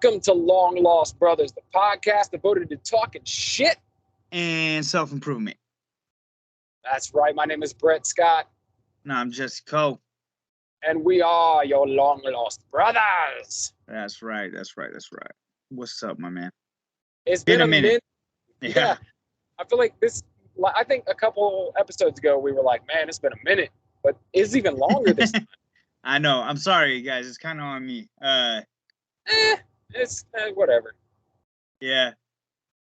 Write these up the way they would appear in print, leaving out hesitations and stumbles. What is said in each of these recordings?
Welcome to Long Lost Brothers, the podcast devoted to talking shit and self-improvement. That's right. My name is Brett Scott. No, I'm Jesse Cole. And we are your long lost brothers. That's right. What's up, my man? It's been a minute. Yeah. I feel like I think a couple episodes ago we were like, man, it's been a minute. But it's even longer this time. I know. I'm sorry, guys. It's kind of on me. It's whatever. Yeah.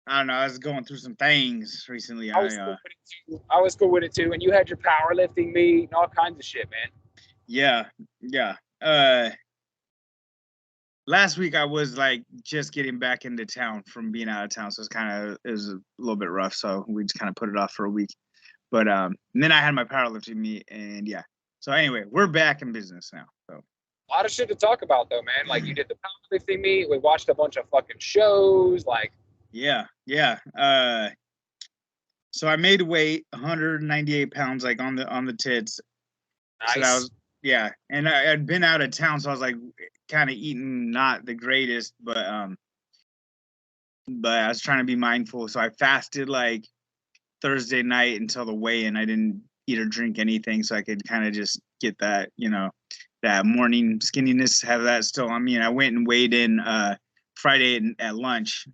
I don't know. I was going through some things recently. I was cool with it too. And you had your powerlifting meet and all kinds of shit, man. Yeah. Last week I was like just getting back into town from being out of town, so it was a little bit rough. So we just kind of put it off for a week. But and then I had my powerlifting meet, and yeah. So anyway, we're back in business now. So a lot of shit to talk about though, man. Like you did the powerlifting meet, we watched a bunch of fucking shows, like. Yeah. So I made weight, 198 pounds, like on the tits. Nice. So that was, yeah. And I had been out of town, so I was like kind of eating not the greatest, but I was trying to be mindful. So I fasted like Thursday night until the weigh-in. I didn't eat or drink anything, so I could kind of just get that, that morning skinniness, have that still on me. And I went and weighed in Friday at lunch.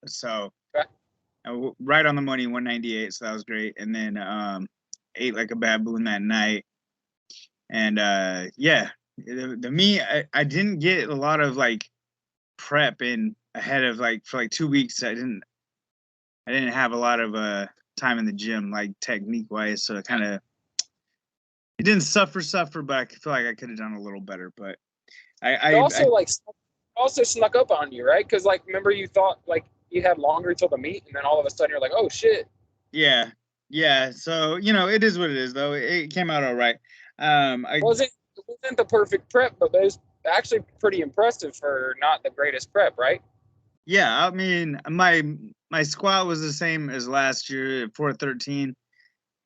So right on the money, 198. So that was great. And then ate like a baboon that night. And yeah, the meat, I didn't get a lot of like prep in ahead of like for like 2 weeks. I didn't have a lot of time in the gym, like technique wise. So it didn't suffer, but I feel like I could have done a little better. But I also snuck up on you, right? Because like remember you thought like you had longer till the meet, and then all of a sudden you're like, oh shit. Yeah. So it is what it is, though. It came out all right. It wasn't the perfect prep, but it was actually pretty impressive for not the greatest prep, right? Yeah, I mean my squat was the same as last year at 413,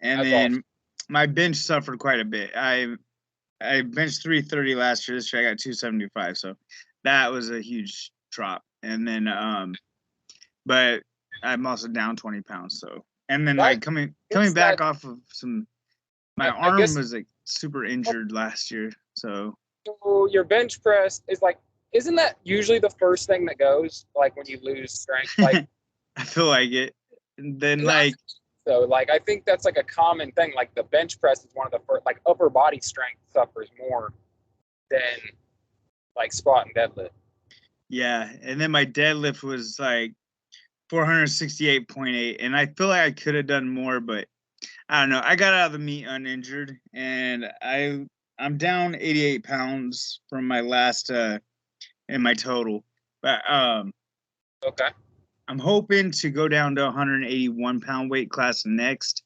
and That's then awesome. My bench suffered quite a bit. I benched 330 last year. This year I got 275, so that was a huge drop. And then but I'm also down 20 pounds. So, and then like coming back off of my arm was like super injured last year. So your bench press is like, isn't that usually the first thing that goes? Like when you lose strength, like I feel like it. And then like. So like I think that's like a common thing. Like the bench press is one of the first, like upper body strength suffers more than like squat and deadlift. Yeah, and then my deadlift was like 468.8, and I feel like I could have done more, but I don't know. I got out of the meet uninjured, and I'm down 88 pounds from my last in my total. But okay. I'm hoping to go down to 181 pound weight class next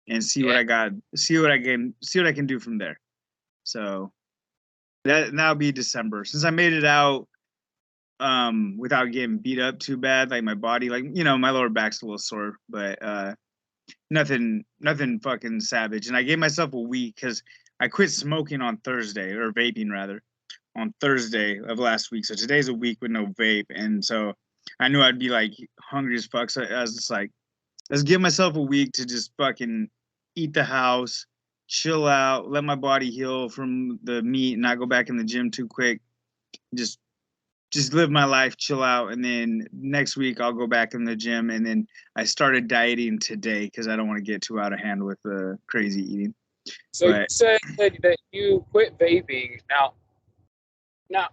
and see what I got, see what I can do from there. So that'll be December. Since I made it out without getting beat up too bad, like my body, like my lower back's a little sore, but nothing fucking savage. And I gave myself a week because I quit smoking on Thursday, or vaping rather, on Thursday of last week. So today's a week with no vape, and so I knew I'd be like hungry as fuck. So I was just like, let's give myself a week to just fucking eat the house, chill out, let my body heal from the meat, and not go back in the gym too quick. Just live my life, chill out, and then next week I'll go back in the gym. And then I started dieting today because I don't want to get too out of hand with the crazy eating. So you said that you quit vaping. Now,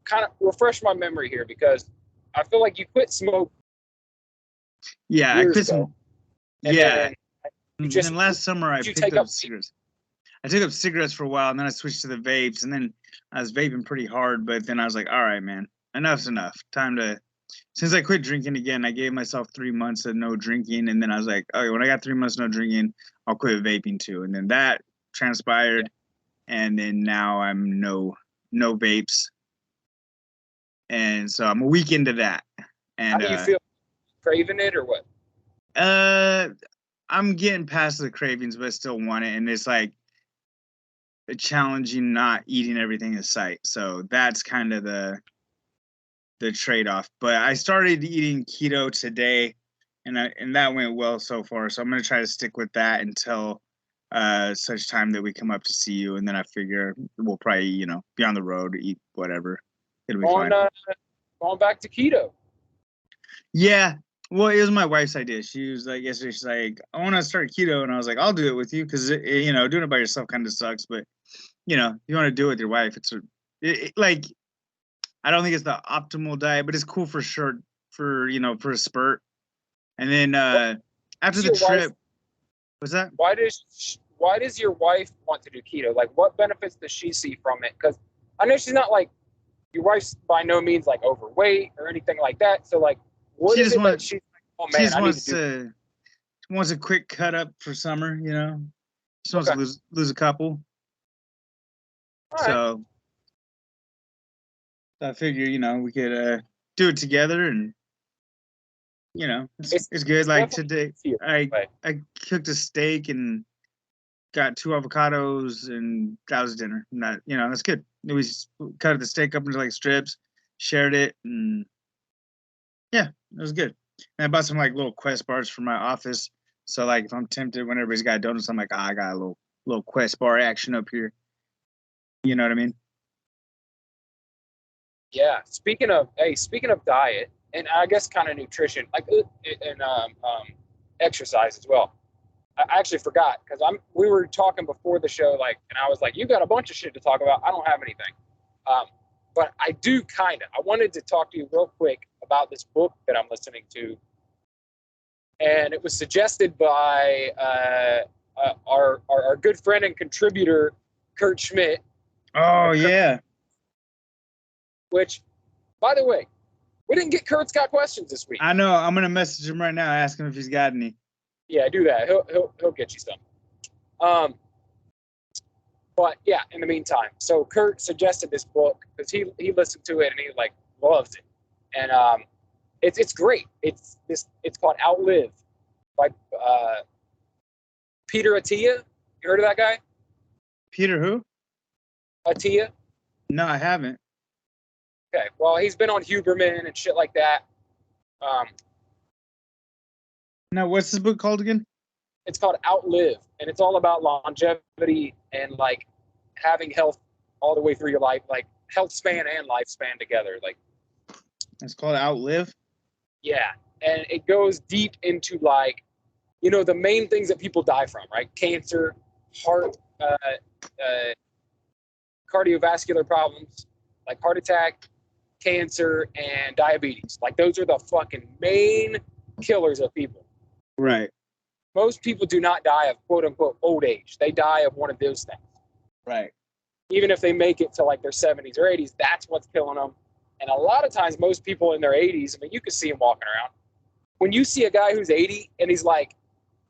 kind of refresh my memory here because I feel like you quit smoke. Yeah, I quit some. Yeah. And then last summer I picked up cigarettes. I took up cigarettes for a while, and then I switched to the vapes, and then I was vaping pretty hard. But then I was like, all right, man, enough's enough. Time to. Since I quit drinking again, I gave myself 3 months of no drinking, and then I was like, okay, when I got 3 months no drinking, I'll quit vaping too. And then that transpired, and then now I'm no vapes, and so I'm a week into that. And how do you feel? Craving it or what? I'm getting past the cravings, but I still want it, and it's like challenging not eating everything in sight. So that's kind of the the trade-off. But I started eating keto today, and that went well so far. So I'm gonna try to stick with that until such time that we come up to see you, and then I figure we'll probably be on the road, eat whatever. It'll be fine. Going back to keto. Yeah. Well, it was my wife's idea. She was like, yesterday, she's like, I want to start keto. And I was like, I'll do it with you because, doing it by yourself kind of sucks. But, you want to do it with your wife. Like, I don't think it's the optimal diet, but it's cool for sure for a spurt. And then after the trip, what's that? Why does your wife want to do keto? Like, what benefits does she see from it? Because I know she's not like, your wife's by no means like overweight or anything like that. So like, what is it that she's like, oh man, she just wants a quick cut up for summer, She wants to lose a couple. All so I figure, we could do it together, and it's good. Like today, I cooked a steak and got 2 avocados, and that was dinner. And that that's good. We cut the steak up into like strips, shared it, and yeah, it was good. And I bought some like little Quest bars for my office. So like if I'm tempted when everybody's got donuts, I'm like, I got a little Quest bar action up here. You know what I mean? Yeah. Speaking of diet, and I guess kind of nutrition, like and exercise as well. I actually forgot because we were talking before the show, like, and I was like, you got a bunch of shit to talk about. I don't have anything. But I do kind of. I wanted to talk to you real quick about this book that I'm listening to. And it was suggested by our good friend and contributor, Kurt Schmidt. Oh, yeah. Which, by the way, we didn't get Kurt's Got Questions this week. I know. I'm going to message him right now, ask him if he's got any. Yeah, do that. He'll get you some. But yeah, in the meantime, so Kurt suggested this book because he listened to it and he like loves it, and it's great. It's called Outlive by Peter Attia. You heard of that guy? Peter who? Attia. No, I haven't. Okay, well he's been on Huberman and shit like that. Now, what's this book called again? It's called Outlive, and it's all about longevity and like having health all the way through your life, like health span and lifespan together. Like, it's called Outlive. Yeah, and it goes deep into like, the main things that people die from, right? Cancer, heart, cardiovascular problems, like heart attack, cancer, and diabetes. Like those are the fucking main killers of people. Right. Most people do not die of quote unquote old age. They die of one of those things. Right. Even if they make it to like their 70s or 80s, that's what's killing them. And a lot of times, most people in their 80s, I mean, you can see them walking around. When you see a guy who's 80 and he's like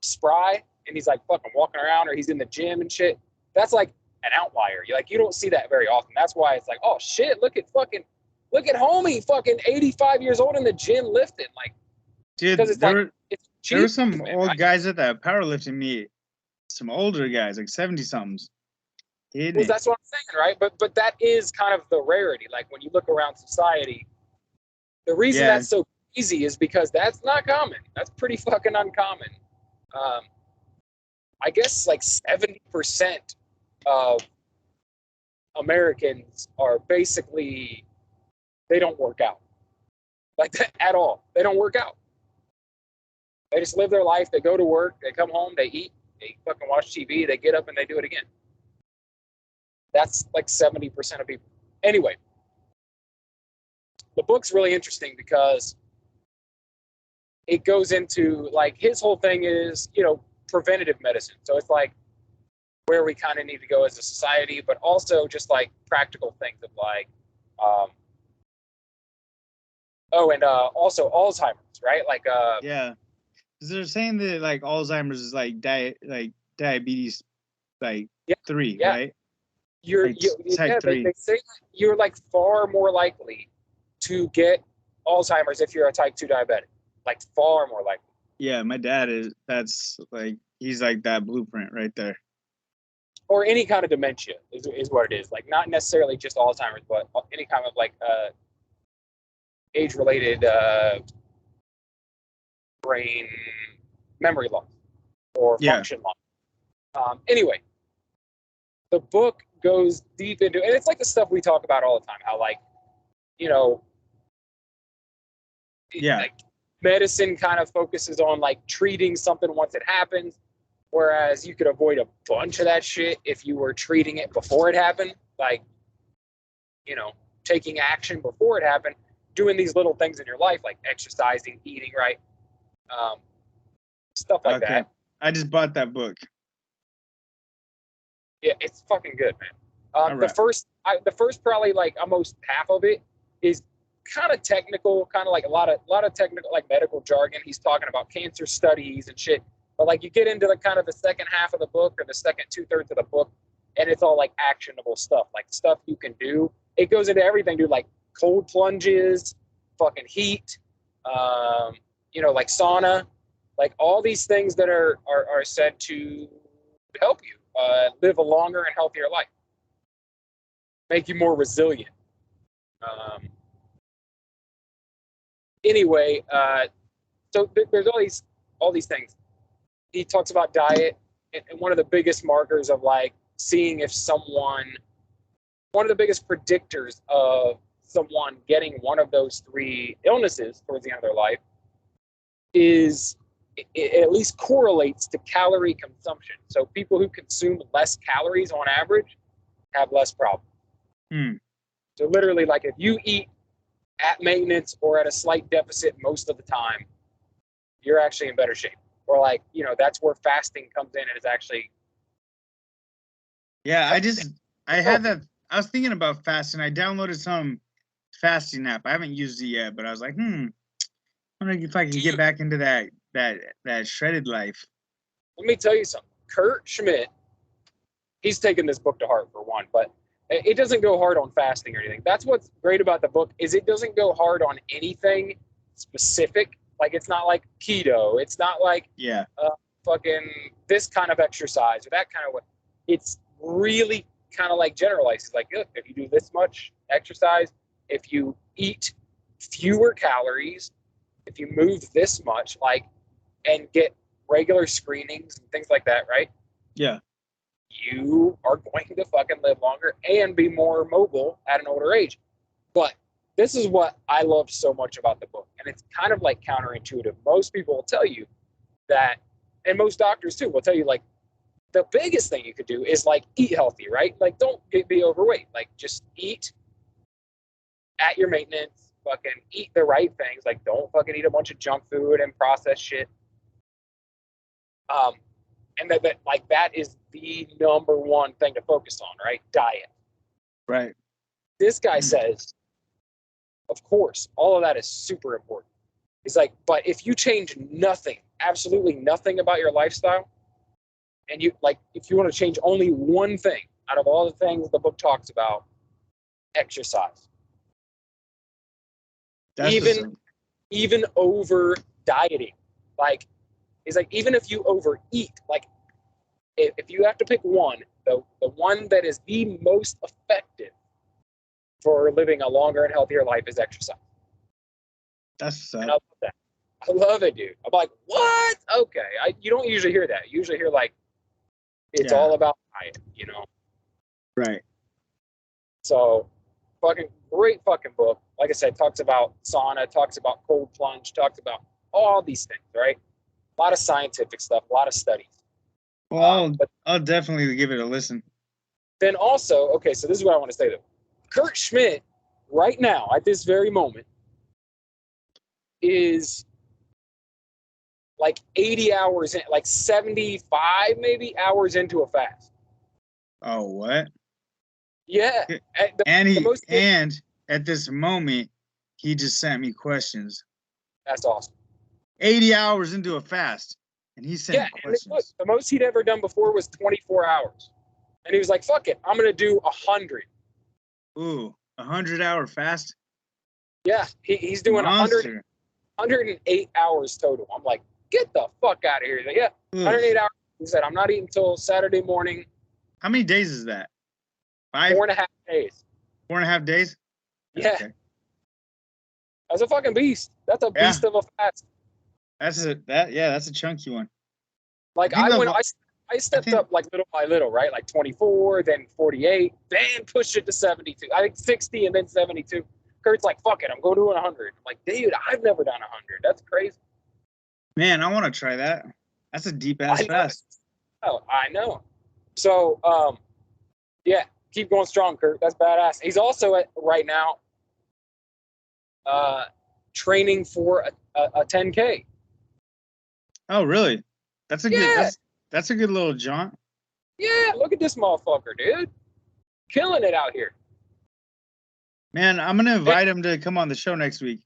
spry and he's like fucking walking around or he's in the gym and shit, that's like an outlier. You don't see that very often. That's why it's like, oh shit, look at homie fucking 85 years old in the gym lifting. Like, dude, because it's there were some old guys at that powerlifting meet, some older guys, like 70-somethings. Well, that's what I'm saying, right? But that is kind of the rarity. Like when you look around society, the reason that's so easy is because that's not common. That's pretty fucking uncommon. I guess like 70% of Americans are basically, they don't work out. Like that at all. They don't work out. They just live their life. They go to work. They come home. They eat. They fucking watch TV. They get up and they do it again. That's like 70% of people. Anyway, the book's really interesting because it goes into like his whole thing is, preventative medicine. So it's like where we kind of need to go as a society, but also just like practical things of like, also Alzheimer's, right? Like, yeah. They're saying that like Alzheimer's is like diabetes, like 3, right? Type 3. They say you're like far more likely to get Alzheimer's if you're a type 2 diabetic, like far more likely. Yeah, my dad is. That's like he's like that blueprint right there. Or any kind of dementia is what it is. Like not necessarily just Alzheimer's, but any kind of like age-related brain memory loss or function loss. Anyway, the book goes deep into, and it's like the stuff we talk about all the time. How like, you know, like medicine kind of focuses on like treating something once it happens, whereas you could avoid a bunch of that shit if you were treating it before it happened. Like, you know, taking action before it happened, doing these little things in your life like exercising, eating right, stuff like that. I just bought that book. Yeah, it's fucking good, man. The first probably like almost half of it is kind of technical, kind of like a lot of technical like medical jargon. He's talking about cancer studies and shit. But like you get into the kind of the second half of the book or the second 2/3 of the book, and it's all like actionable stuff, like stuff you can do. It goes into everything, dude, like cold plunges, fucking heat, you know, like sauna, like all these things that are said to help you live a longer and healthier life, make you more resilient. Anyway, so there's all these things. He talks about diet, and one of the biggest markers of like seeing if one of the biggest predictors of someone getting one of those three illnesses towards the end of their life is it at least correlates to calorie consumption. So people who consume less calories on average have less problems. So literally, like if you eat at maintenance or at a slight deficit most of the time, you're actually in better shape. Or like, you know, that's where fasting comes in and is actually. Yeah, I had that. I was thinking about fasting. I downloaded some fasting app. I haven't used it yet, but I was like, I wonder if I can get back into that shredded life. Let me tell you something. Kurt Schmidt, he's taken this book to heart for one, but it doesn't go hard on fasting or anything. That's what's great about the book is it doesn't go hard on anything specific. Like it's not like keto. It's not like fucking this kind of exercise or that kind of way. It's really kind of like generalized. It's like, look, if you do this much exercise, if you eat fewer calories, if you move this much, like, and get regular screenings and things like that, right? Yeah. You are going to fucking live longer and be more mobile at an older age. But this is what I love so much about the book. And it's kind of like counterintuitive. Most people will tell you that, and most doctors too will tell you, like, the biggest thing you could do is like eat healthy, right? Like don't be overweight. Like just eat at your maintenance, fucking eat the right things. Like don't fucking eat a bunch of junk food and processed shit. And that is the number one thing to focus on, right? Diet. Right. This guy says, of course, all of that is super important. He's like, but if you change nothing, absolutely nothing about your lifestyle, and you like, if you want to change only one thing out of all the things the book talks about, exercise. Even over dieting, like, he's like, even if you overeat, like, if you have to pick one, the one that is the most effective for living a longer and healthier life is exercise. That's and I love that. I love it, dude. I'm like, what? Okay. You don't usually hear that. You usually hear like, it's all about diet, you know? Right. So, fucking great fucking book. Like I said, talks about sauna, talks about cold plunge, talks about all these things, right? A lot of scientific stuff, a lot of studies. Well, I'll definitely give it a listen. Then also, okay, so this is what I want to say though. Kurt Schmidt, right now, at this very moment, is like 80 hours in, like 75 maybe hours into a fast. Oh, what? Yeah. And at this moment, he just sent me questions. That's awesome. 80 hours into a fast, and he sent me questions. Look, the most he'd ever done before was 24 hours. And he was like, fuck it, I'm going to do 100. Ooh, 100-hour fast? Yeah, he's doing 108 hours total. I'm like, get the fuck out of here. He's like, yeah, 108 hours. He said, I'm not eating until Saturday morning. How many days is that? 5? 4.5 days. 4.5 days? Yeah. Okay. That's a fucking beast. That's a Yeah. beast of a fast. That's a chunky one. Like I stepped up like little by little, right? Like 24, then 48, then push it to 72. I think 60 and then 72. Kurt's like, fuck it, I'm going to 100. I'm like, dude, I've never done 100. That's crazy. Man, I want to try that. That's a deep ass fast. Oh, I know. So, yeah, keep going strong, Kurt. That's badass. He's also right now training for a 10K. Oh, really? That's a good. That's a good little jaunt. Yeah, look at this motherfucker, dude. Killing it out here. Man, I'm gonna invite him to come on the show next week.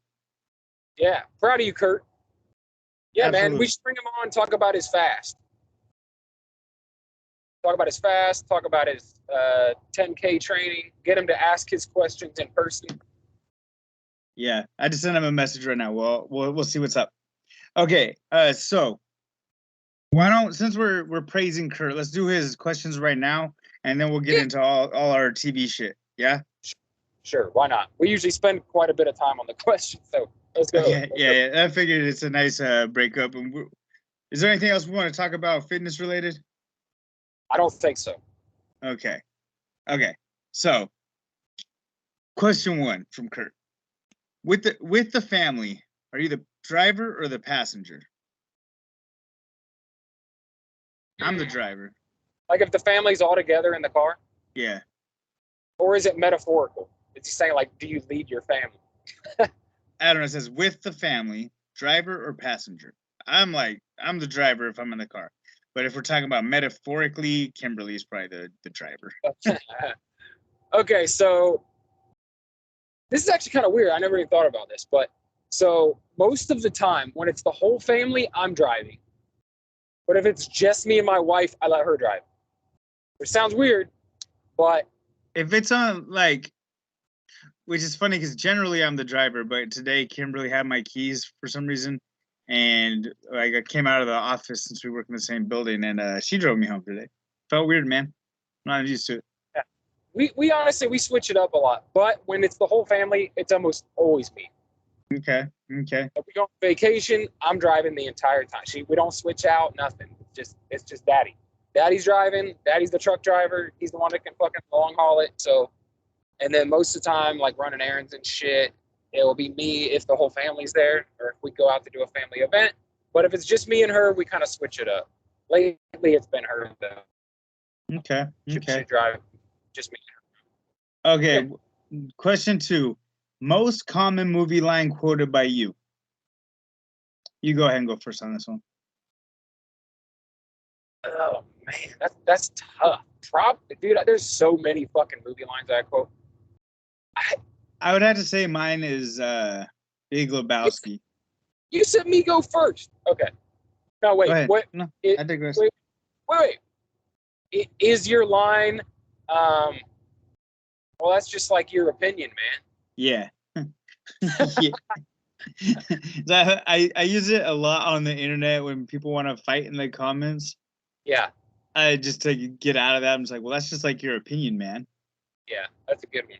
Yeah, proud of you, Kurt. Yeah, Absolutely. man, we should bring him on and talk about his fast. Talk about his fast, talk about his 10K training, get him to ask his questions in person. Yeah, I just sent him a message right now. We'll see what's up. Okay, so why don't, since we're praising Kurt, let's do his questions right now, and then we'll get into all our TV shit. Yeah. Sure, why not? We usually spend quite a bit of time on the questions, so let's go. Okay, yeah. I figured it's a nice breakup. And is there anything else we want to talk about fitness related? I don't think so. Okay. So, question 1 from Kurt: with the family, are you the driver or the passenger? I'm the driver. Like if the family's all together in the car? Yeah. Or is it metaphorical? It's just saying, like, do you lead your family? I don't know. It says with the family, driver or passenger. I'm the driver if I'm in the car. But if we're talking about metaphorically, Kimberly's probably the driver. Okay, so this is actually kind of weird. I never even thought about this. But so most of the time, when it's the whole family, I'm driving. But if it's just me and my wife, I let her drive. Which sounds weird, but if it's on which is funny because generally I'm the driver, but today Kimberly had my keys for some reason, and I came out of the office since we work in the same building, and she drove me home today. Felt weird, man. I'm not used to it. Yeah. We honestly we switch it up a lot, but when it's the whole family, it's almost always me. Okay. If we go on vacation, I'm driving the entire time. We don't switch out, nothing. It's just daddy. Daddy's driving. Daddy's the truck driver. He's the one that can fucking long haul it. So, and then most of the time, like running errands and shit, it will be me if the whole family's there, or if we go out to do a family event. But if it's just me and her, we kind of switch it up. Lately, it's been her though. Okay. She drive, just me. Okay. Yeah. Question 2: most common movie line quoted by you. You go ahead and go first on this one. Oh man, that's tough. Dude, there's so many fucking movie lines that I quote. I would have to say mine is Big Lebowski. You said me go first. Okay. No, wait. What? No, I digress. Wait. Is your line? Well, that's just like your opinion, man. Yeah. Yeah. I use it a lot on the internet when people want to fight in the comments. Yeah. I just to get out of that, I'm just like, well, that's just like your opinion, man. Yeah, that's a good one.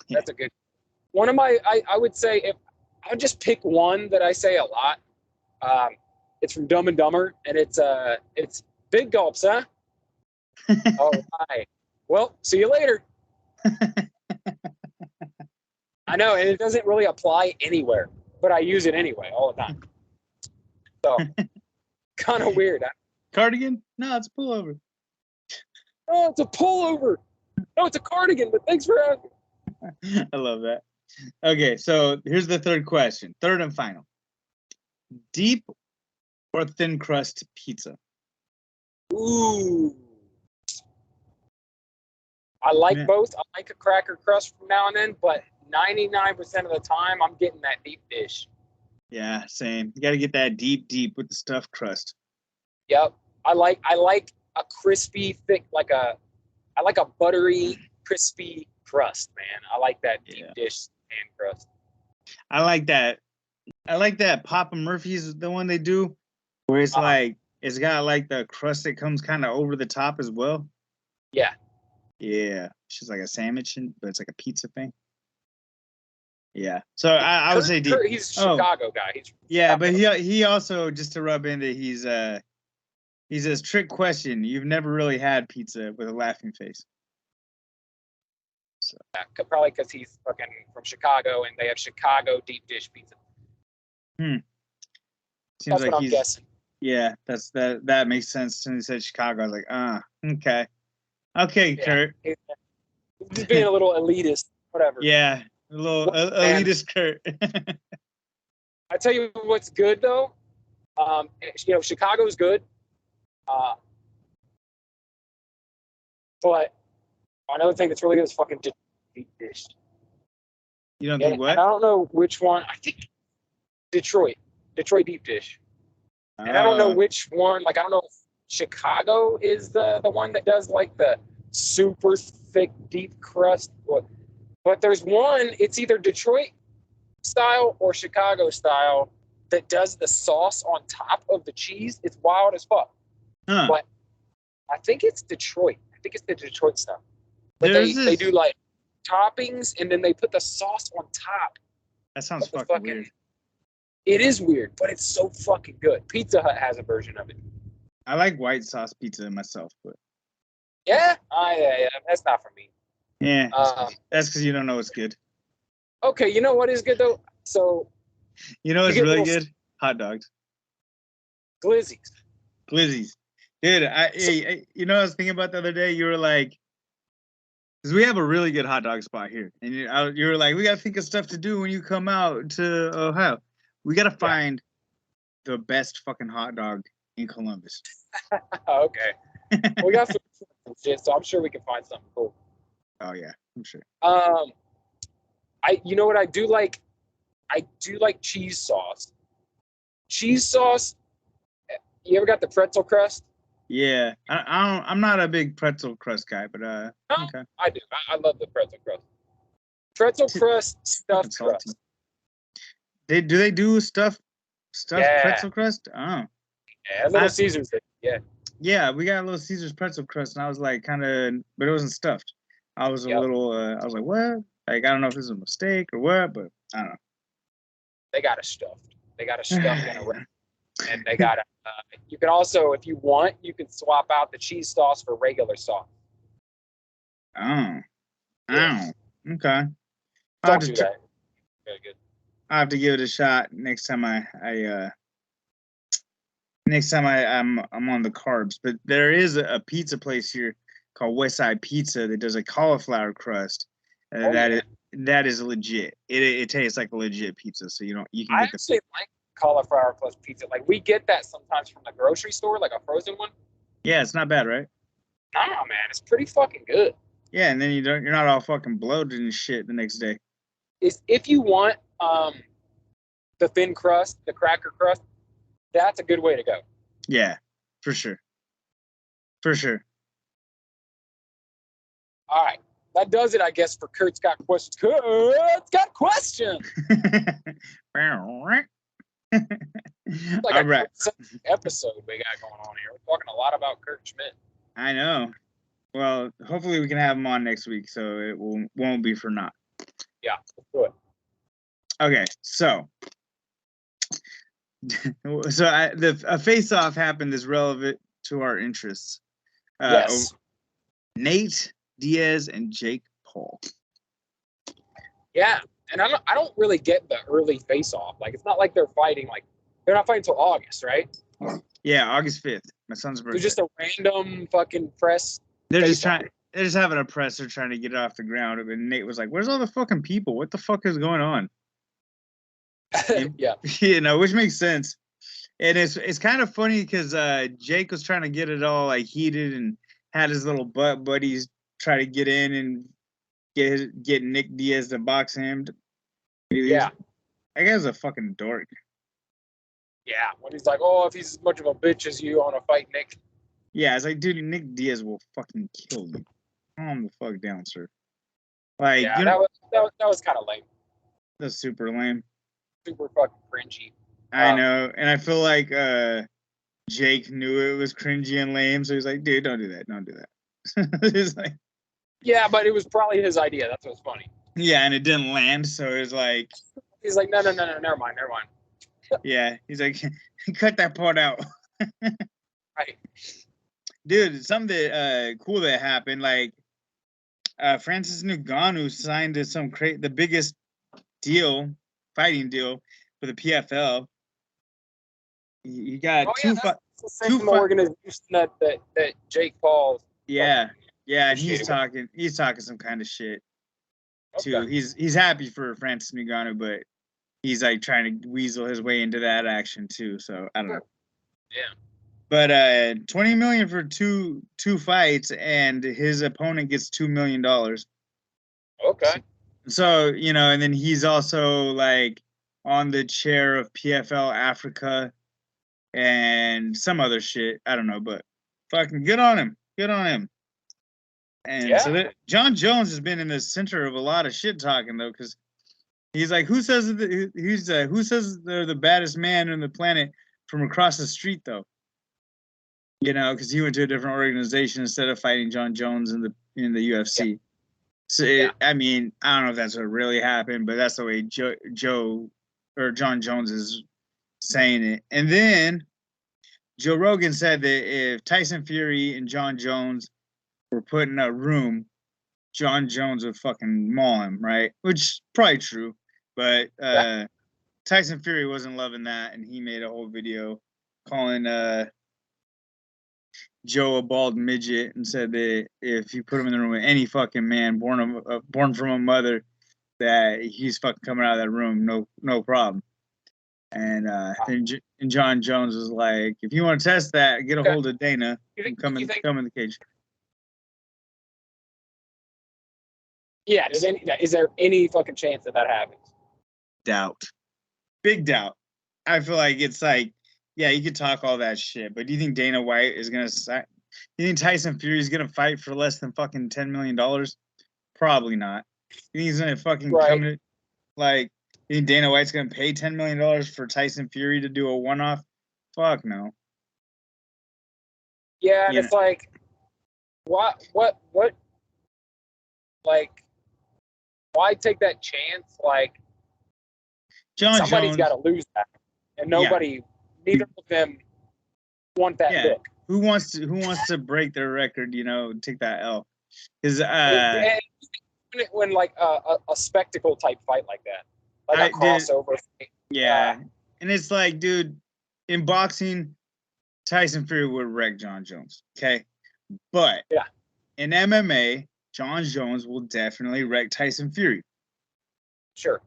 Yeah. That's a good one. Of my, I would say, if I would just pick one that I say a lot, it's from Dumb and Dumber, and it's big gulps, huh? All right. Well, see you later. I know, and it doesn't really apply anywhere, but I use it anyway all the time. So, kind of weird. Huh? Cardigan? No, it's a pullover. Oh, it's a pullover. No, it's a cardigan, but thanks for asking. I love that. Okay, so here's the third question. Third and final. Deep or thin crust pizza? Ooh. I like both. I like a cracker crust from now and then, but 99% of the time, I'm getting that deep dish. Yeah, same. You got to get that deep with the stuffed crust. Yep. I like a crispy, thick, I like a buttery, crispy crust, man. I like that deep dish pan crust. I like that Papa Murphy's, the one they do, where it's like, it's got like the crust that comes kind of over the top as well. Yeah. Yeah. It's just like a sandwich, but it's like a pizza thing. Yeah. So I would say D. He's a Chicago guy. He's yeah, but he also, just to rub in that he says, trick question. You've never really had pizza with a laughing face. So. Yeah, probably because he's fucking from Chicago and they have Chicago deep dish pizza. Seems that's like what I'm guessing. Yeah, that makes sense. As soon as he said Chicago, I was like, okay. Okay, yeah. Kurt. He's just being a little elitist, whatever. Yeah, a little elitist Kurt. I tell you what's good though. Chicago's good. But another thing that's really good is fucking deep dish. You don't think what? And I don't know which one. I think Detroit deep dish. And I don't know which one. Like I don't know if Chicago is the one that does like the super thick deep crust. But there's one. It's either Detroit style or Chicago style that does the sauce on top of the cheese. It's wild as fuck. But I think it's Detroit. I think it's the Detroit style. But they do like toppings and then they put the sauce on top. That sounds fucking weird. It is weird, but it's so fucking good. Pizza Hut has a version of it. I like white sauce pizza myself, but yeah, that's not for me. Yeah, that's because you don't know what's good. Okay, you know what is good though? So you know what's really good? Hot dogs. Glizzies. Dude, you know what I was thinking about the other day? You were like, because we have a really good hot dog spot here. And you were like, we got to think of stuff to do when you come out to Ohio. We got to find the best fucking hot dog in Columbus. Okay. We got some shit, so I'm sure we can find something cool. Oh, yeah, I'm sure. You know what I do like? I do like cheese sauce. Cheese sauce. You ever got the pretzel crust? Yeah, I'm not a big pretzel crust guy, but okay. I do. I love the pretzel crust. Pretzel crust, stuffed crust. Do they do stuffed pretzel crust? Oh. Yeah, Little Caesars. Yeah. Yeah, we got a Little Caesars pretzel crust, and I was like, kind of, but it wasn't stuffed. I was I was like, what? Like, I don't know if this is a mistake or what, but I don't know. They got it stuffed. They got it stuffed in a wrap. And they got it. You can also, if you want, you can swap out the cheese sauce for regular sauce. Oh. Yeah. Oh. Okay. Don't do that. Very good. I'll have to give it a shot next time I'm on the carbs. But there is a pizza place here called Westside Pizza that does a cauliflower crust. That is legit. It tastes like a legit pizza. So you can. I actually like cauliflower plus pizza. Like we get that sometimes from the grocery store, like a frozen one. Yeah, it's not bad, right? Nah, man, it's pretty fucking good. Yeah, and then you're not all fucking bloated and shit the next day. If you want the thin crust, the cracker crust, that's a good way to go. Yeah, for sure. For sure. All right. That does it, I guess, for Kurt's Got Questions. Kurt's Got Questions! Like all right. Episode we got going on here. We're talking a lot about Kurt Schmidt. I know. Well, hopefully we can have him on next week, so it won't be for naught. Yeah, let's do it. Okay, so a face-off happened that's relevant to our interests. Yes. Nate Diaz and Jake Paul. Yeah, and I don't really get the early face-off. Like, it's not like they're fighting. Like, they're not fighting until August, right? Yeah, August 5th. My son's birthday. It's just a random fucking press. They're just having a presser trying to get it off the ground. And Nate was like, "Where's all the fucking people? What the fuck is going on?" Yeah. You know, which makes sense. And it's kind of funny because Jake was trying to get it all like heated and had his little butt buddies try to get in and get Nick Diaz to box him. Yeah. That guy's a fucking dork. Yeah, when he's like, "Oh, if he's as much of a bitch as you, I want to fight Nick." Yeah, it's like, dude, Nick Diaz will fucking kill you. Calm the fuck down, sir. Like, yeah, that was kind of lame. That's super lame. Super fucking cringy. I know, and I feel like Jake knew it was cringy and lame, so he's like, "Dude, don't do that. Don't do that." It's like, yeah, but it was probably his idea. That's what's funny. Yeah, and it didn't land, so it was like. He's like, no, never mind. Yeah, he's like, cut that part out. Right. Dude, something cool that happened, like Francis Ngannou signed the biggest fighting deal for the PFL. He got Oh yeah, that's the same organization that Jake Paul. Yeah, and he's talking some kind of shit too. Okay. He's happy for Francis Ngannou, but he's like trying to weasel his way into that action too. So I don't know. Yeah. But 20 million for two fights, and his opponent gets $2 million. Okay. So and then he's also like on the chair of PFL Africa and some other shit. I don't know, but fucking good on him. Good on him. And so John Jones has been in the center of a lot of shit talking though, because he's like, who says they're the baddest man on the planet from across the street though? Because he went to a different organization instead of fighting John Jones in the UFC. Yeah. So I mean, I don't know if that's what really happened, but that's the way Joe or John Jones is saying it. And then Joe Rogan said that if Tyson Fury and John Jones were put in a room, John Jones would fucking maul him, right? Which is probably true, but Tyson Fury wasn't loving that, and he made a whole video calling Joe a bald midget and said that if you put him in the room with any fucking man born from a mother, that he's fucking coming out of that room, no problem. And John Jones was like, if you want to test that, get a hold of Dana and come in the cage. Yeah, is there any fucking chance that happens? Doubt. Big doubt. I feel like it's like, yeah, you could talk all that shit, but do you think Dana White is gonna sign? You think Tyson Fury is gonna fight for less than fucking $10 million? Probably not. You think he's gonna fucking come to, like, you think Dana White's gonna pay $10 million for Tyson Fury to do a one-off? Fuck no. Yeah, and it's like, what, like, why take that chance? Like, somebody's got to lose that, and neither of them want that look. Who wants to break their record? Take that L. Because when like a spectacle type fight like that, like a crossover fight. Yeah, and it's like, dude, in boxing, Tyson Fury would wreck John Jones. Okay, but in MMA, John Jones will definitely wreck Tyson Fury. Sure.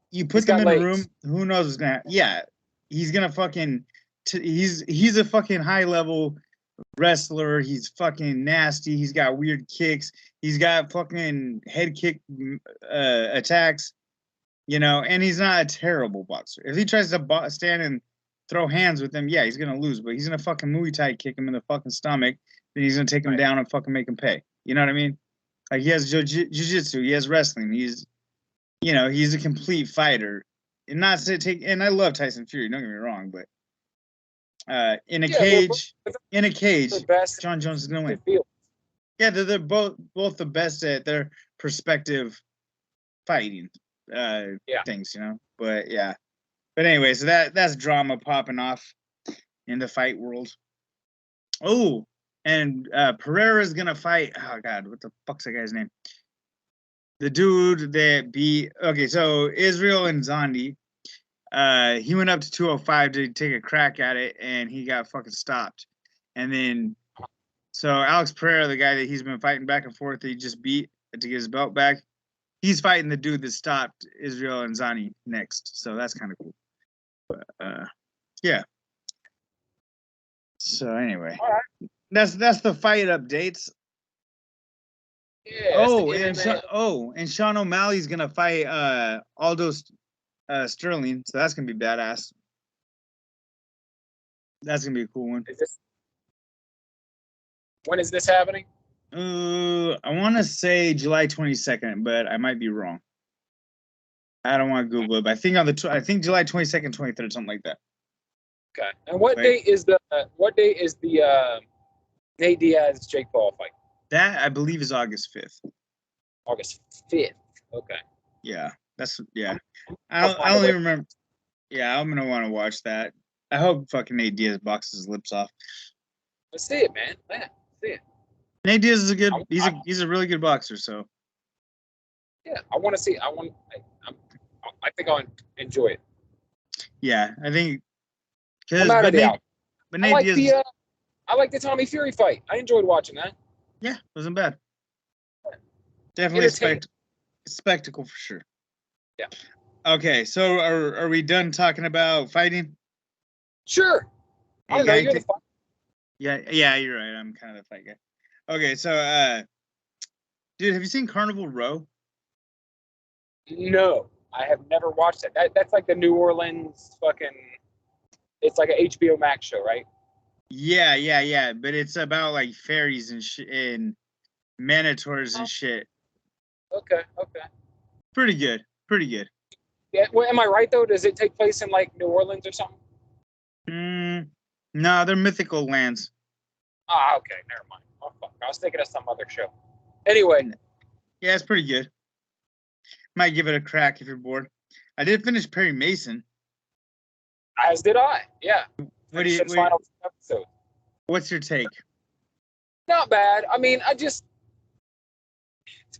You put them in a room, who knows what's gonna happen. Yeah, he's gonna fucking he's a fucking high level wrestler. He's fucking nasty. He's got weird kicks. He's got fucking head kick attacks, and he's not a terrible boxer. If he tries to stand and throw hands with him, yeah, he's gonna lose, but he's gonna fucking Muay Thai kick him in the fucking stomach, then he's gonna take him down and fucking make him pay. You know what I mean? Like, he has jiu-jitsu, he has wrestling, he's a complete fighter. And not to take, and I love Tyson Fury, don't get me wrong, but in a cage, John Jones is gonna win. Yeah, they're both the best at their perspective fighting things, But yeah. But anyway, so that's drama popping off in the fight world. Oh, and Pereira's gonna fight. Oh God, what the fuck's that guy's name? The dude that beat. Okay, so Israel and Zandi. He went up to 205 to take a crack at it, and he got fucking stopped. And then, so Alex Pereira, the guy that he's been fighting back and forth, that he just beat to get his belt back, he's fighting the dude that stopped Israel and Zani next. So that's kind of cool. But yeah. So anyway, that's the fight updates. Yeah. And Sean O'Malley's gonna fight Aldo Sterling, so that's gonna be badass. That's gonna be a cool one. When is this happening? I want to say July 22nd, but I might be wrong. I don't want to Google it, but I think July 22nd, 23rd, something like that. Okay. And what date is the Nate Diaz Jake Paul fight? That I believe is August 5th. August 5th. Okay. Yeah, that's I'm, I'll I find a don't way. even remember. Yeah, I'm gonna want to watch that. I hope fucking Nate Diaz boxes his lips off. Let's see it, man. Yeah, see it. Nate Diaz is a I, good. I, He's a really good boxer. So yeah, I want to see. I think I'll enjoy it. yeah, I think I'm because out of the out. but I Nate like Diaz, the Tommy Fury fight. I enjoyed watching that. yeah, wasn't bad. Definitely a Entertaining. spectacle for sure. Yeah. Okay, so are we done talking about fighting? Sure. I Hey, don't know. guy, You're the fight. yeah, you're right. I'm kind of the fight guy. Okay, so dude, have you seen Carnival Row? No, I have never watched it. That's like the New Orleans fucking. It's like an HBO Max show, right? Yeah. But it's about like fairies and shit and manitors and shit. Okay. Pretty good. Pretty good. Yeah. Well, am I right though? Does it take place in like New Orleans or something? No, they're mythical lands. Ah, okay. Never mind. Oh fuck. I was thinking of some other show. Anyway, Yeah, it's pretty good. Might give it a crack if you're bored. I did finish Perry Mason. as did I. Yeah. What do Finished you? its final episode. What's your take? Not bad. I mean, to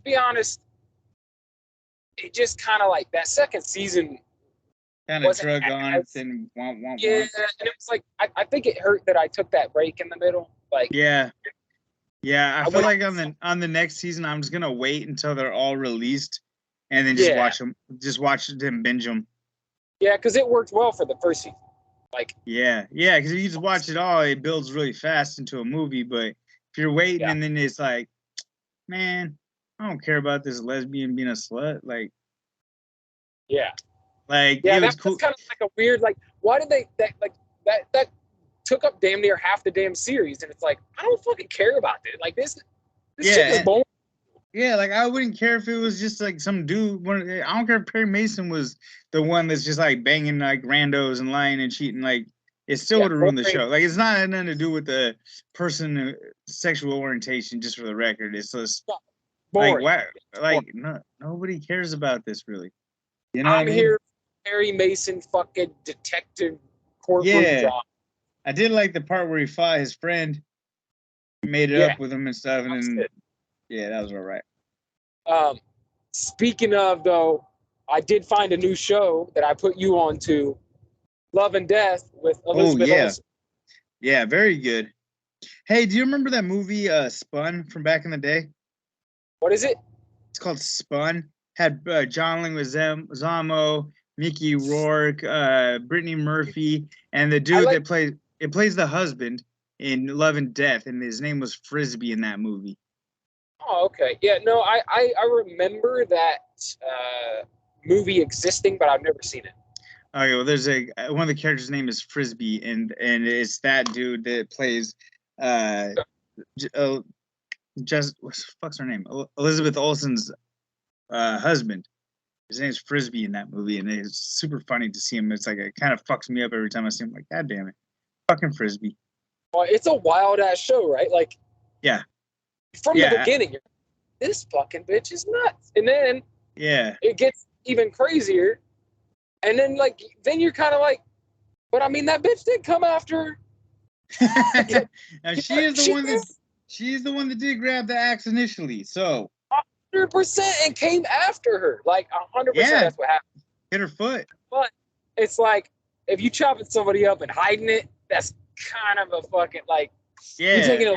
be honest, it just kind of like that second season Kind of wasn't drug on, as then want. yeah, and it was like I think it hurt that I took that break in the middle. Like Yeah. I I feel went like on the next season, I'm just gonna wait until they're all released, and then yeah, just watch them binge them. yeah, because it worked well for the first season. Like Yeah, because if you just watch it all, it builds really fast into a movie. But if you're waiting yeah, and then it's like, man, I don't care about this lesbian being a slut. yeah, It yeah. was That's cool. kind of like a weird like. Why did they that took up damn near half the damn series? And it's like I don't fucking care about this. Like this shit is Yeah, boring. yeah. Like I wouldn't care if it was just like some dude. I don't care if Perry Mason was the one that's just like banging like randos and lying and cheating. Like it still Yeah, would have ruined the show. Like it's not had nothing to do with the person sexual orientation. Just for the record, it's just like boring. what? Like no, nobody cares about this really. You know what I I'm mean? here, Harry Mason, fucking detective courtroom Yeah, drama. I did like the part where he fought his friend, made it Yeah, up with him and stuff, and then yeah, that was all right. Speaking of though, I did find a new show that I put you on to, Love and Death with Oh Elizabeth yeah, Olsen. yeah, very good. Hey, do you remember that movie Spun from back in the day? What is it? It's called Spun. Had John Leguizamo, Mickey Rourke, Brittany Murphy, and the dude that plays the husband in Love and Death, and his name was Frisbee in that movie. Oh, okay. Yeah, no, I remember that movie existing, but I've never seen it. Okay, well, there's one of the characters' name is Frisbee, and it's that dude that plays just what the fuck's her name? Elizabeth Olsen's husband. His name's Frisbee in that movie, and it's super funny to see him. It's like it kind of fucks me up every time I see him. Like, God damn it, fucking Frisbee. Well, it's a wild ass show, right? Like, Yeah, from the beginning, this fucking bitch is nuts, and then it gets even crazier, and then then you're kind of like, but I mean that bitch did come after. Now she's the one that did grab the axe initially. So 100% and came after her. Like 100%. That's what happened. Hit her foot. But it's like if you chopping somebody up and hiding it, that's kind of a fucking you're taking a.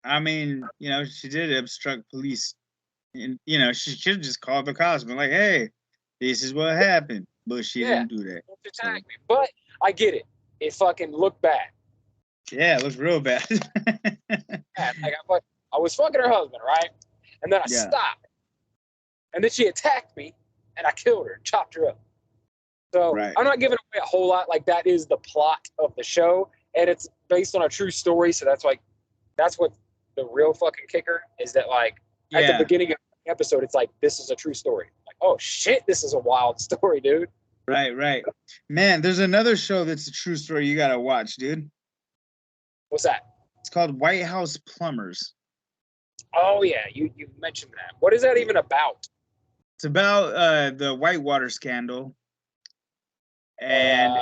I mean, she did obstruct police, and she should have just called the cops, been like, "Hey, this is what happened," but she didn't do that. Attack me. But I get it. It fucking looked bad. Yeah, it looked real bad. I was fucking her husband, right? And then I stopped. And then she attacked me, and I killed her, chopped her up. So I'm not giving away a whole lot. Like that is the plot of the show, and it's based on a true story. So that's what the real fucking kicker is. That at the beginning of the episode, it's like this is a true story. Like, oh shit, this is a wild story, dude. Right. Man, there's another show that's a true story you gotta watch, dude. What's that? It's called White House Plumbers. Oh yeah, you mentioned that. What is that even about? It's about the Whitewater scandal, and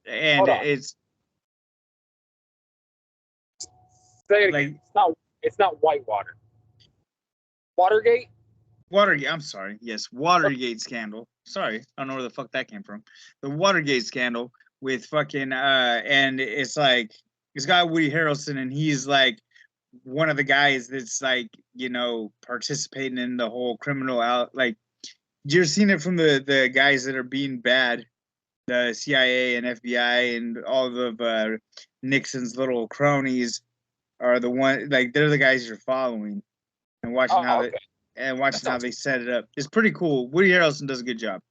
hold on. it's Say it like again. It's not Whitewater. Watergate? Watergate. I'm sorry. Yes, Watergate scandal. Sorry, I don't know where the fuck that came from. The Watergate scandal with fucking and it's like it's got Woody Harrelson, and he's like one of the guys that's like, you know, participating in the whole criminal out. Like you're seeing it from the guys that are being bad, the CIA and FBI and all of Nixon's little cronies are the one, like they're the guys you're following and watching how okay. they set it up. It's pretty cool. Woody Harrelson does a good job.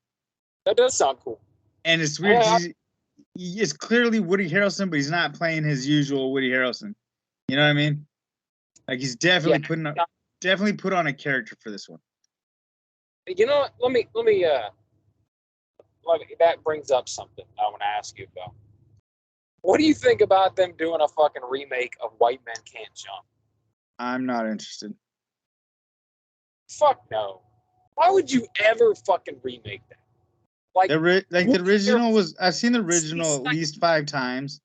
That does sound cool. And it's weird. It's clearly Woody Harrelson, but he's not playing his usual Woody Harrelson. You know what I mean? Like he's definitely put on a character for this one. You know what? Let me that brings up something I want to ask you about. What do you think about them doing a fucking remake of White Men Can't Jump? I'm not interested. Fuck no. Why would you ever fucking remake that? Like the original was. I've seen the original at least 5 times.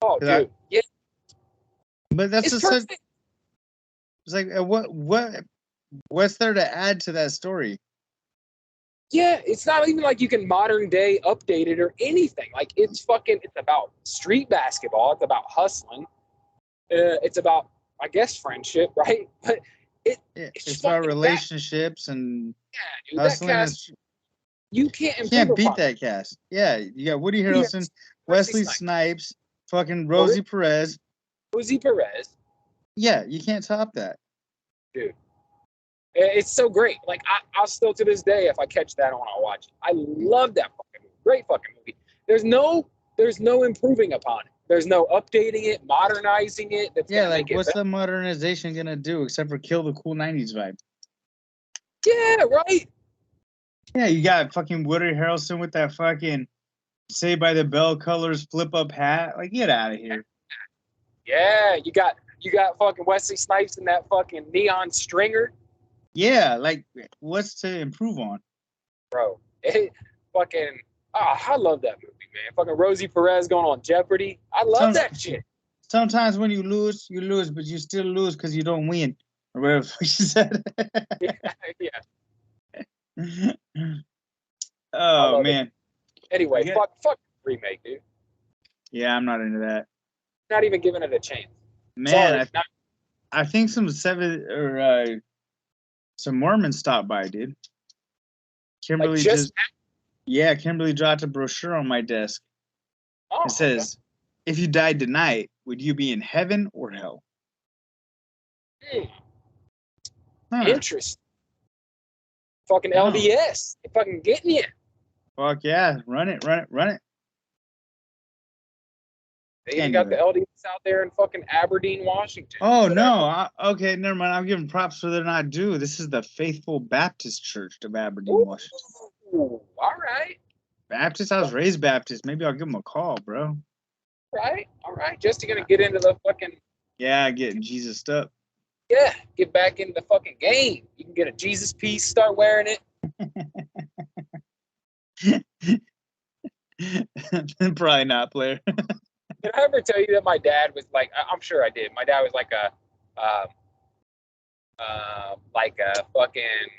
Oh, dude, yeah. But that's it's just perfect. It's like what's there to add to that story? Yeah, it's not even like you can modern day update it or anything. Like it's about street basketball. It's about hustling. It's about, I guess, friendship, right? But it's about relationships and dude, hustling. that cast, you can't beat that cast. Yeah, you got Woody Harrelson, Wesley Snipes, fucking Rosie Perez. Rosie Perez. Yeah, you can't top that. Dude. It's so great. Like I'll still to this day, if I catch that on, I'll watch it. I love that fucking movie. Great fucking movie. There's no improving upon it. There's no updating it, modernizing it. Like what's the modernization gonna do except for kill the cool '90s vibe? Yeah, right. Yeah, you got fucking Woody Harrelson with that fucking Saved by the Bell colors flip up hat. Like get out of here. Yeah, you got fucking Wesley Snipes in that fucking neon stringer. Yeah, like what's to improve on? Bro, I love that movie, man. Fucking Rosie Perez going on Jeopardy. I love that shit. Sometimes when you lose, but you still lose because you don't win. Or whatever she said. yeah. Oh, man. Anyway, fuck remake, dude. Yeah, I'm not into that. Not even giving it a chance. Man, I think some Mormons stopped by, dude. Kimberly Kimberly dropped a brochure on my desk. It says, if you died tonight, would you be in heaven or hell? Interesting. Fucking LDS. They're fucking getting you. Fuck yeah. Run it. They even got the LDS out there in fucking Aberdeen, Washington. Oh, no. Okay, never mind. I'm giving props for they're not due. This is the Faithful Baptist Church of Aberdeen, Washington. All right. Baptist? I was raised Baptist. Maybe I'll give them a call, bro. All right. Just to get into the fucking... Yeah, getting Jesus up. Yeah, get back into the fucking game. You can get a Jesus piece, start wearing it. Probably not, player. Did I ever tell you that my dad was like, I'm sure I did. My dad was like a fucking,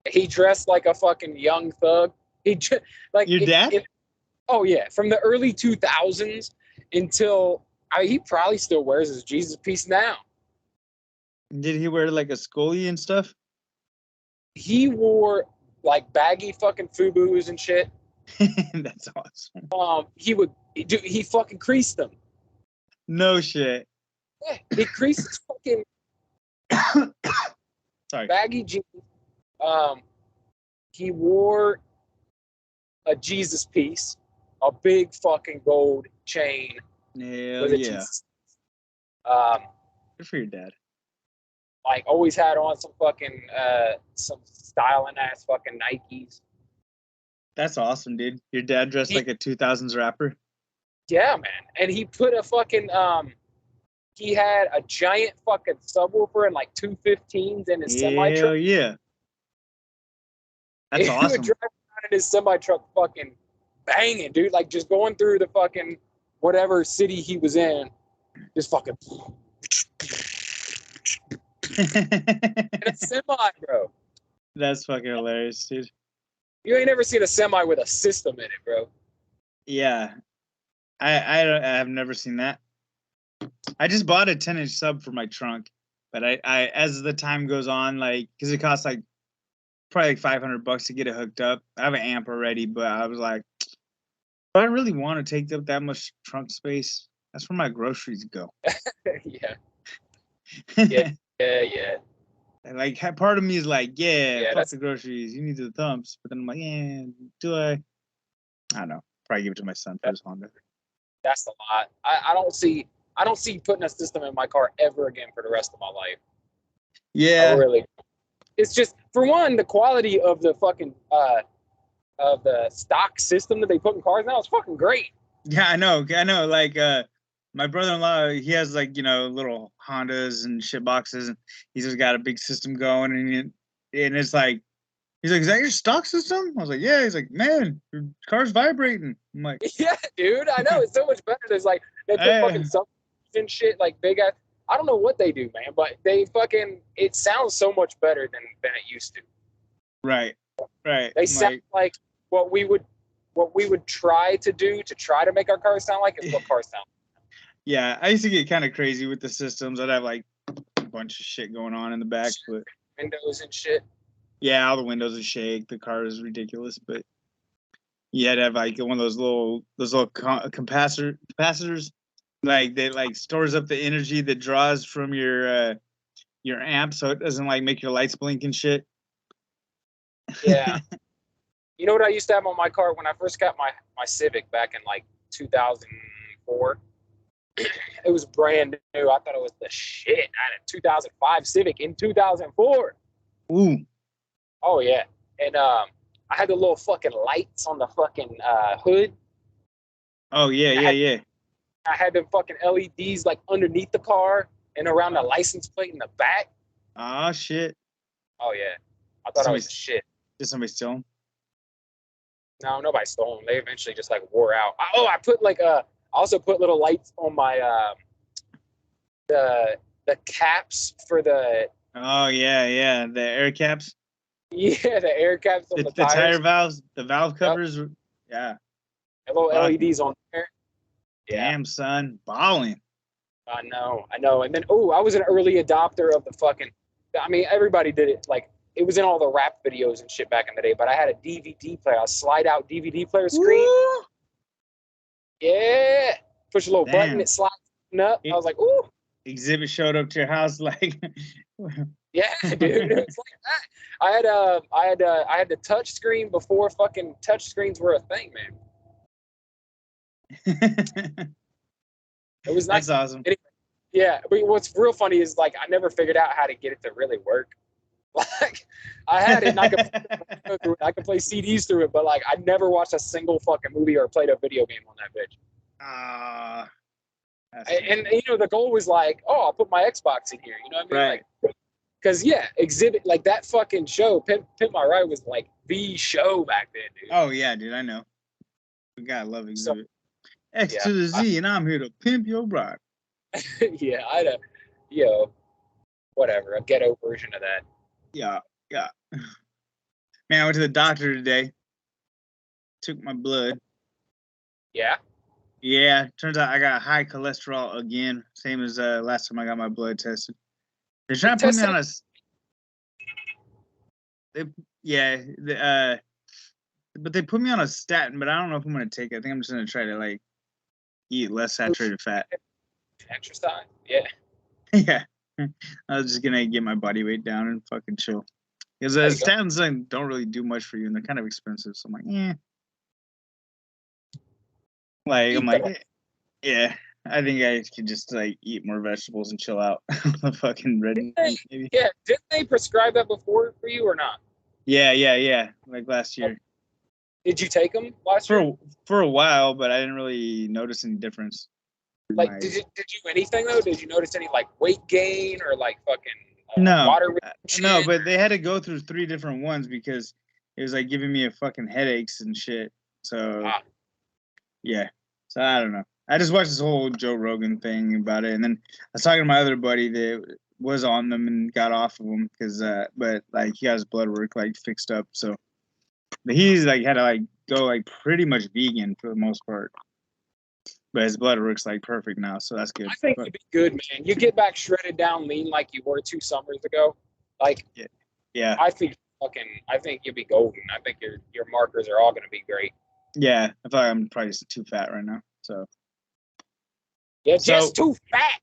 he dressed like a fucking young thug. He just, like your dad? Oh yeah, from the early 2000s until he probably still wears his Jesus piece now. Did he wear like a Scully and stuff? He wore like baggy fucking FUBUs and shit. That's awesome. He fucking creased them. No shit. Yeah, he creased his fucking baggy jeans. He wore a Jesus piece, a big fucking gold chain. Hell yeah. Jesus. Good for your dad. Like always had on some fucking some styling ass fucking Nikes. That's awesome, dude. Your dad dressed like a 2000s rapper? Yeah, man. And he put a fucking he had a giant fucking subwoofer and like 215s in his semi truck. Yeah. That's He awesome. would drive around in his semi truck, fucking banging, dude. Like just going through the fucking whatever city he was in, just fucking. And a semi, bro. That's fucking hilarious, dude. You ain't never seen a semi with a system in it, bro. Yeah, I have never seen that. I just bought a 10-inch sub for my trunk, but I as the time goes on, like, because it costs like probably like $500 to get it hooked up. I have an amp already, but I was like, do I really want to take up that much trunk space? That's where my groceries go. Yeah. Yeah. And like part of me is like, fuck that's the groceries. You need the thumbs. But then I'm like, do I? I don't know. Probably give it to my son for his Honda. That's a lot. I don't see putting a system in my car ever again for the rest of my life. Yeah. Really. It's just, for one, the quality of the fucking of the stock system that they put in cars now is fucking great. Yeah, I know. Like my brother-in-law, he has like, little Hondas and shit boxes, and he's just got a big system going, and it's like, he's like, is that your stock system? I was like, yeah. He's like, man, your car's vibrating. I'm like, yeah, dude, I know. It's so much better. There's like, they put fucking subwoofers and shit, like big ass. I don't know what they do, man, but they fucking, it sounds so much better than it used to. Right. They sound like what we would try to do to try to make our cars sound like is what cars sound like. Yeah, I used to get kind of crazy with the systems. I'd have like a bunch of shit going on in the back, but windows and shit. Yeah, all the windows would shake. The car is ridiculous, but you had to have like one of those little capacitors, like that like stores up the energy that draws from your amp, so it doesn't like make your lights blink and shit. Yeah. You know what I used to have on my car when I first got my Civic back in like 2004? It was brand new. I thought it was the shit. I had a 2005 Civic in 2004. Ooh. Oh yeah, and I had the little fucking lights on the fucking hood. Oh yeah. I had them fucking LEDs like underneath the car and around the license plate in the back. Oh shit. Oh yeah, I thought I was shit. Did somebody steal them? No, nobody stole them. They eventually just like wore out. I put like I also put little lights on my the caps for the. Oh yeah, the air caps. Yeah, the air caps on the tires. Tire valves, the valve covers. Yep. Yeah. The little LEDs on there. Yeah. Damn, son, balling. I know. And then, I was an early adopter of the fucking. I mean, everybody did it. Like, it was in all the rap videos and shit back in the day. But I had a DVD player, a slide-out DVD player screen. Woo! Yeah. Push a little button, it slides up. I was like, ooh. Exhibit showed up to your house like. Yeah, dude, it was like that. I had the touch screen before fucking touch screens were a thing, man. It was nice. That's awesome. Yeah, but what's real funny is like I never figured out how to get it to really work. Like I had it, and I could play CDs through it, but like I never watched a single fucking movie or played a video game on that bitch. And the goal was like, I'll put my Xbox in here. You know what I mean? Right. Like, because Exhibit, like that fucking show, Pimp My Ride was like the show back then, dude. Oh yeah, dude, I know. We gotta love Exhibit. X to the Z, and I'm here to pimp your ride. Yeah, I had whatever, a ghetto version of that. Yeah. Man, I went to the doctor today. Took my blood. Yeah? Yeah, turns out I got high cholesterol again, same as last time I got my blood tested. They're trying to put me on but they put me on a statin, but I don't know if I'm going to take it. I think I'm just going to try to like eat less saturated fat. Exercise? Yeah. Yeah. I was just going to get my body weight down and fucking chill. Because statins don't really do much for you, and they're kind of expensive. So I'm like, Like, I'm like, yeah, I think I could just like eat more vegetables and chill out. The fucking red meat, maybe. Yeah, didn't they prescribe that before for you or not? Yeah. Like last year. Did you take them last year? For a while, but I didn't really notice any difference. Like, did you do anything though? Did you notice any like weight gain or like fucking no water retention? No, but they had to go through 3 different ones because it was like giving me a fucking headaches and shit. So Ah, yeah. So I don't know. I just watched this whole Joe Rogan thing about it, and then I was talking to my other buddy that was on them and got off of them because, but like he got his blood work like fixed up. So, but he's like had to like go like pretty much vegan for the most part. But his blood works like perfect now, so that's good. I think But, you'd be good, man. You get back shredded down lean like you were 2 summers ago. Like, yeah, I think you'd be golden. I think your markers are all going to be great. yeah. I feel like I'm probably just too fat right now. So Yeah, So- just too fat.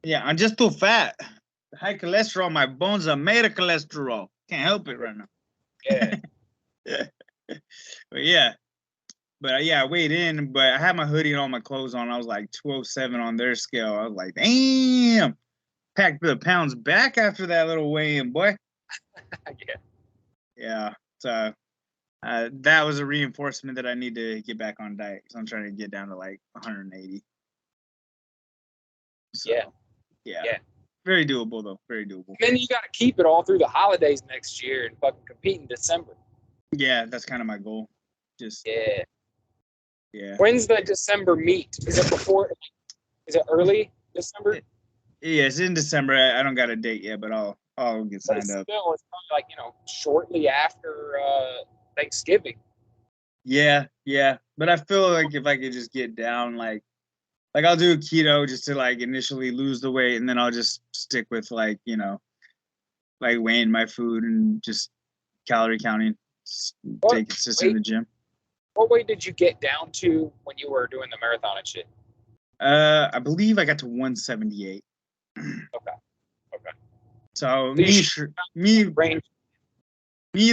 yeah, I'm just too fat. High cholesterol. My bones are made of cholesterol. Can't help it right now. Yeah. But yeah. But yeah, I weighed in, but I had my hoodie and all my clothes on. I was like 207 on their scale. I was like, damn. Packed the pounds back after that little weigh-in, boy. Yeah. Yeah. So that was a reinforcement that I need to get back on diet. So I'm trying to get down to like 180. So, Yeah. Yeah. Very doable though. Very doable. And then you got to keep it all through the holidays next year and fucking compete in December. Yeah, that's kind of my goal. Just Yeah. When's the December meet? Is it before? Is it early December? Yeah, it's in December. I don't got a date yet, but I'll get signed up. Still, it's probably like shortly after Thanksgiving. Yeah. But I feel like if I could just get down, like I'll do keto just to like initially lose the weight, and then I'll just stick with like like weighing my food and just calorie counting. Stay consistent in the gym. What weight did you get down to when you were doing the marathon and shit? I believe I got to 178. Okay. So me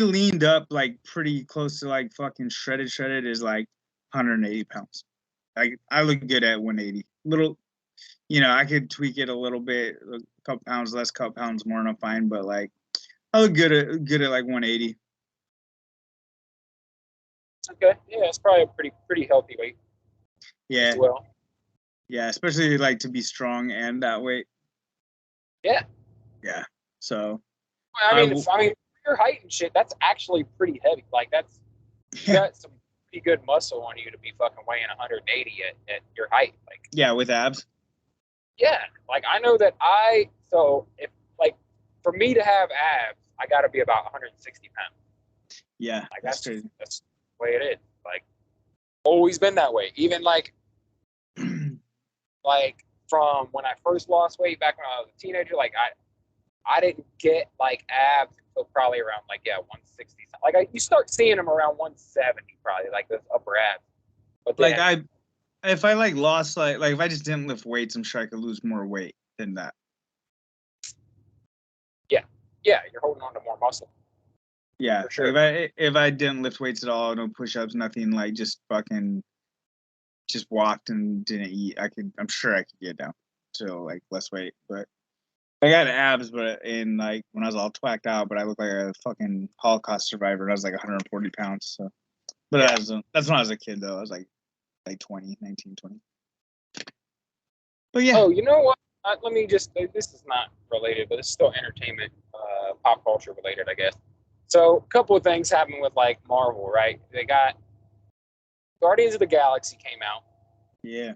leaned up like pretty close to like fucking shredded is like 180 pounds. Like I look good at 180. Little, I could tweak it a little bit, a couple pounds less, couple pounds more, and I'm fine. But like I look good at like 180. Okay, yeah, it's probably a pretty healthy weight. Yeah. As well. Yeah, especially like to be strong and that weight. Yeah. Yeah. So. I mean, your height and shit, that's actually pretty heavy. Like you got some pretty good muscle on you to be fucking weighing 180 at your height. Like. Yeah, with abs. Yeah, like I know that if like for me to have abs, I got to be about 160 pounds. Yeah, like that's the way it is. Like always been that way. Even like from when I first lost weight back when I was a teenager, like I didn't get like abs until probably around 160. Like you start seeing them around 170, probably like those upper abs. But then, if I like lost like if I just didn't lift weights, I'm sure I could lose more weight than that. Yeah, you're holding on to more muscle. Yeah, for sure. If I didn't lift weights at all, no push-ups, nothing, like just walked and didn't eat, I'm sure I could get down to like less weight. But I got abs, but in like when I was all twacked out, but I looked like a fucking Holocaust survivor. And I was like 140 pounds. So, but that's when I was a kid though. I was like 19, 20. But yeah. Oh, you know what? Let me just. This is not related, but it's still entertainment, pop culture related, I guess. So, a couple of things happened with like Marvel, right? They got Guardians of the Galaxy came out. Yeah.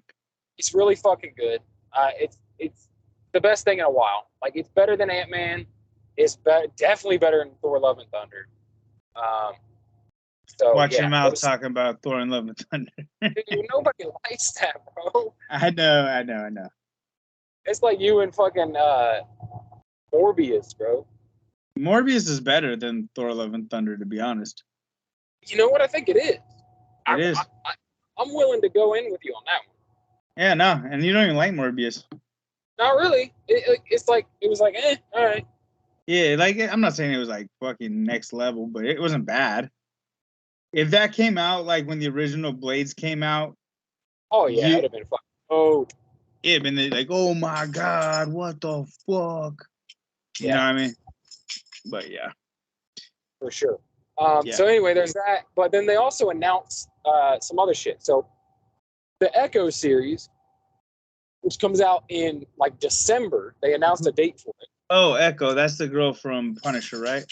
It's really fucking good. It's the best thing in a while. Like it's better than Ant-Man. It's definitely better than Thor: Love and Thunder. So watch your mouth talking about Thor and Love and Thunder. Dude, nobody likes that, bro. I know. It's like you and fucking Morbius, bro. Morbius is better than Thor: Love and Thunder, to be honest. You know what? I think it is. It is. I'm willing to go in with you on that one. Yeah, no, and you don't even like Morbius. Not really. It was like, all right. Yeah, like I'm not saying it was like fucking next level, but it wasn't bad. If that came out like when the original Blades came out, oh yeah, it'd have been fucking. Oh, it'd been like, oh my god, what the fuck? You know what I mean? But yeah, for sure. So anyway, there's that. But then they also announced some other shit. So the Echo series, which comes out in like December, they announced a date for it. Oh, Echo, that's the girl from Punisher, right?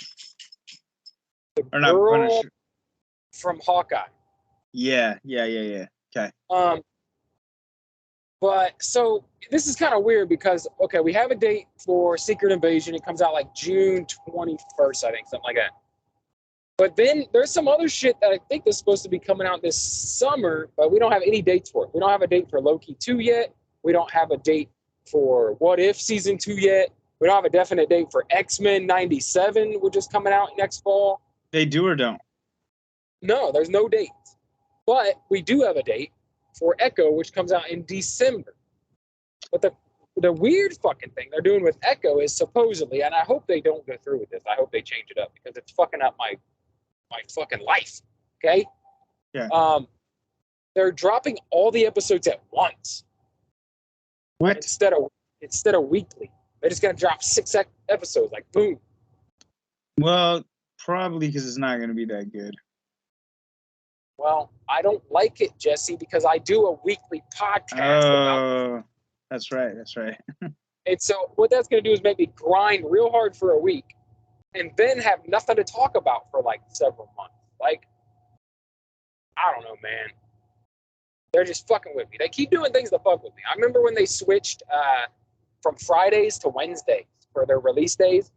The Or not girl Punisher. from Hawkeye. Yeah. Okay. But so this is kind of weird because okay, we have a date for Secret Invasion. It comes out like June 21st, I think, something like that. But then there's some other shit that I think is supposed to be coming out this summer, but we don't have any dates for it. We don't have a date for Loki 2 yet. We don't have a date for What If Season 2 yet. We don't have a definite date for X-Men 97, which is coming out next fall. They do or don't? No, there's no date. But we do have a date for Echo, which comes out in December. But the weird fucking thing they're doing with Echo is supposedly, and I hope they don't go through with this. I hope they change it up because it's fucking up my fucking life. Okay? Yeah. They're dropping all the episodes at once. What? Instead of weekly. They're just gonna drop 6 episodes, like boom. Well, probably because it's not going to be that good. Well, I don't like it, Jesse, because I do a weekly podcast about. That's right. And so what that's gonna do is make me grind real hard for a week, and then have nothing to talk about for like several months. Like, I don't know, man. They're just fucking with me. They keep doing things to fuck with me. I remember when they switched from Fridays to Wednesdays for their release days.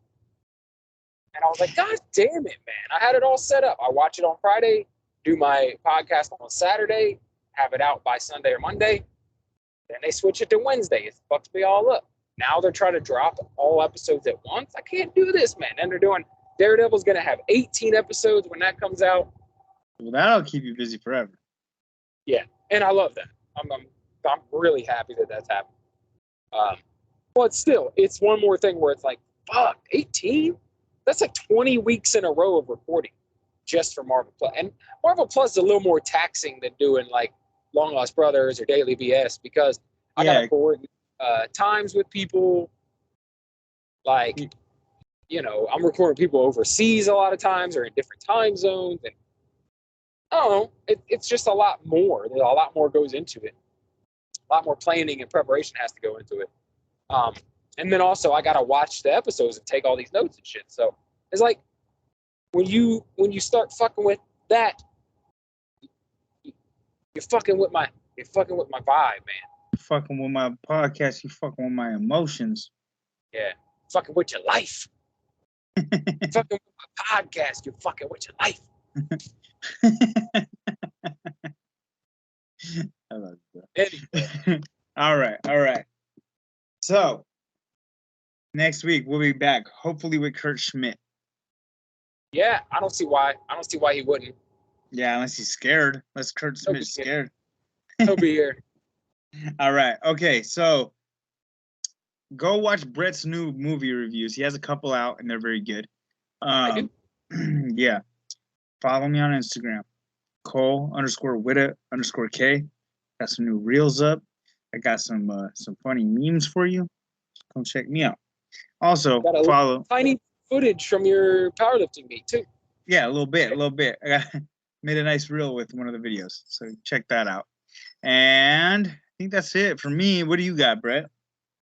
And I was like, God damn it, man. I had it all set up. I watch it on Friday, do my podcast on Saturday, have it out by Sunday or Monday. Then they switch it to Wednesday. It fucks me all up. Now they're trying to drop all episodes at once. I can't do this, man. And they're doing Daredevil's going to have 18 episodes when that comes out. Well, that'll keep you busy forever. Yeah, and I love that. I'm really happy that that's happening. But still, it's one more thing where it's like, fuck, 18? That's like 20 weeks in a row of recording just for Marvel Plus. And Marvel Plus is a little more taxing than doing like Long Lost Brothers or Daily BS because I got to coordinate times with people. Like, you know, I'm recording people overseas a lot of times or in different time zones. And I don't know. It's just a lot more. There's a lot more goes into it. A lot more planning and preparation has to go into it. And then also I gotta watch the episodes and take all these notes and shit. So it's like when you start fucking with that, you're fucking with my vibe, man. You're fucking with my podcast. You fucking with my emotions. Yeah, fucking with your life. Fucking with my podcast. You're fucking with your life. I love that. Anyway. All right. So next week we'll be back, hopefully with Kurt Schmidt. Yeah, I don't see why he wouldn't. Yeah, unless he's scared. Unless Kurt Schmidt's scared. He'll be here. All right. Okay, so go watch Brett's new movie reviews. He has a couple out and they're very good. I do. Yeah. Follow me on Instagram. Cole_Witta_K. Got some new reels up. I got some funny memes for you. Come check me out. Also, follow tiny footage from your powerlifting meet too. Yeah, a little bit. I made a nice reel with one of the videos, so check that out. And I think that's it for me. What do you got, Brett?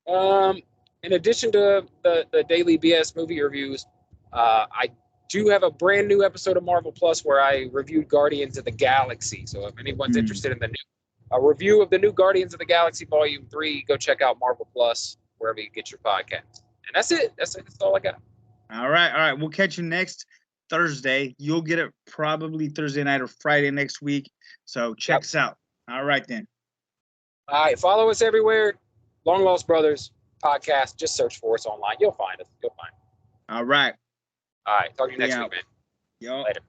In addition to the daily BS movie reviews, I do have a brand new episode of Marvel Plus where I reviewed Guardians of the Galaxy. So if anyone's interested in a review of the new Guardians of the Galaxy Volume 3, go check out Marvel Plus wherever you get your podcast. And that's it. That's all I got. All right. We'll catch you next Thursday. You'll get it probably Thursday night or Friday next week. So check us out. All right, then. All right. Follow us everywhere. Long Lost Brothers podcast. Just search for us online. You'll find us. All right. All right. Talk to you next week, man. Yo. Later.